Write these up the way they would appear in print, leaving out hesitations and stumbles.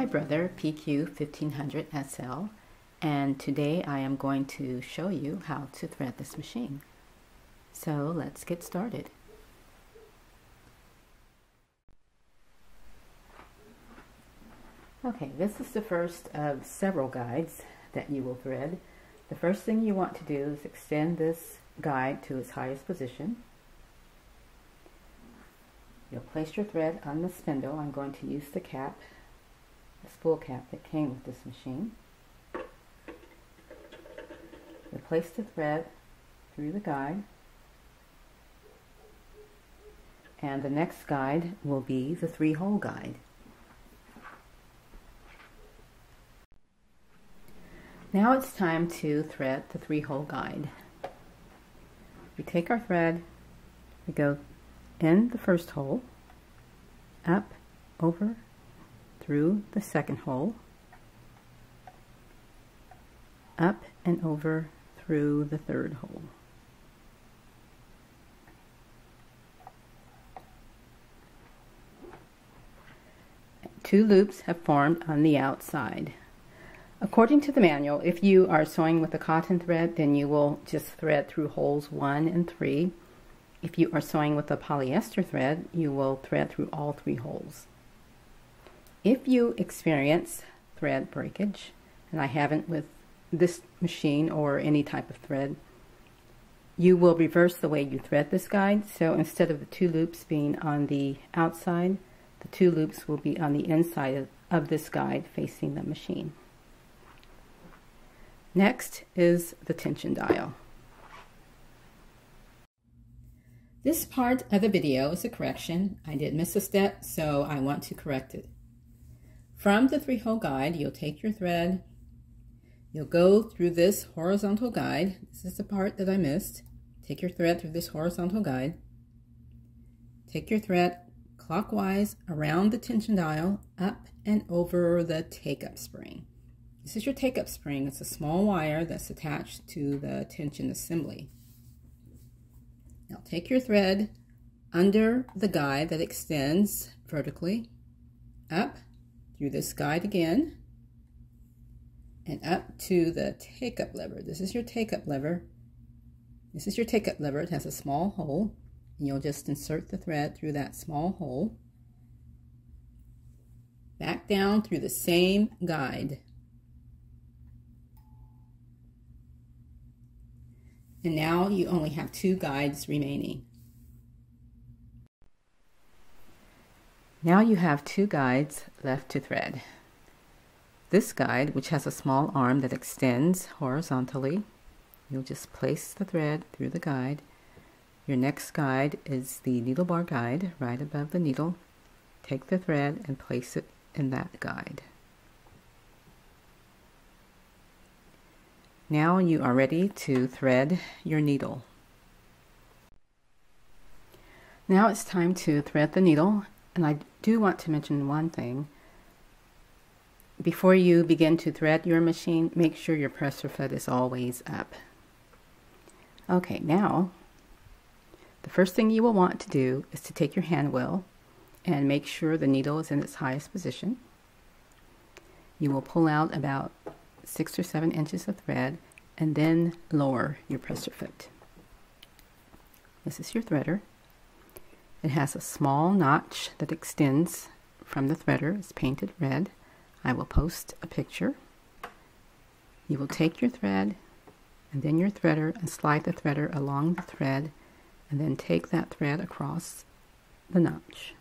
Brother PQ1500sl, and today I am going to show you how to thread this machine. So let's get started. Okay, this is the first of several guides that you will thread. The first thing you want to do is extend this guide to its highest position. You'll place your thread on the spindle. I'm going to use the cap, the spool cap that came with this machine. You'll place the thread through the guide, and the next guide will be the 3-hole guide. Now it's time to thread the 3-hole guide. We take our thread, we go in the first hole, up, over, through the second hole, up and over through the third hole. Two loops have formed on the outside. According to the manual, if you are sewing with a cotton thread, then you will just thread through holes 1 and 3. If you are sewing with a polyester thread, you will thread through all 3 holes. If you experience thread breakage, and I haven't with this machine or any type of thread, you will reverse the way you thread this guide. So instead of the 2 loops being on the outside, the 2 loops will be on the inside of this guide facing the machine. Next is the tension dial. This part of the video is a correction. I did miss a step, so I want to correct it. From the 3-hole guide, you'll take your thread, you'll go through this horizontal guide. This is the part that I missed. Take your thread through this horizontal guide. Take your thread clockwise around the tension dial, up and over the take-up spring. This is your take-up spring. It's a small wire that's attached to the tension assembly. Now take your thread under the guide that extends vertically, up through this guide again, and up to the take-up lever. This is your take-up lever. This is your take-up lever. It has a small hole, and you'll just insert the thread through that small hole. Back down through the same guide. And now you only have 2 guides remaining. Now you have 2 guides left to thread. This guide, which has a small arm that extends horizontally, you'll just place the thread through the guide. Your next guide is the needle bar guide, right above the needle. Take the thread and place it in that guide. Now you are ready to thread your needle. Now it's time to thread the needle, and I do want to mention one thing. Before you begin to thread your machine, make sure your presser foot is always up. Okay, now the first thing you will want to do is to take your hand wheel and make sure the needle is in its highest position. You will pull out about 6 or 7 inches of thread and then lower your presser foot. This is your threader. It has a small notch that extends from the threader. It's painted red. I will post a picture. You will take your thread and then your threader and slide the threader along the thread, and then take that thread across the notch.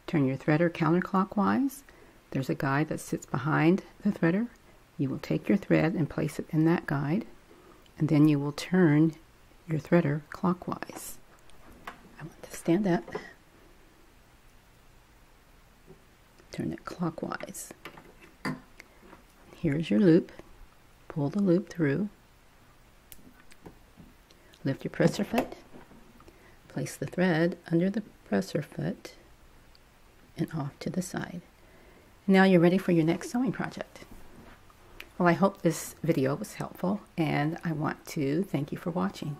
Turn your threader counterclockwise. There's a guide that sits behind the threader. You will take your thread and place it in that guide, and then you will turn your threader clockwise. I want to stand up. Turn it clockwise. Here's your loop. Pull the loop through. Lift your presser foot. Place the thread under the presser foot and off to the side. Now you're ready for your next sewing project. Well, I hope this video was helpful, and I want to thank you for watching.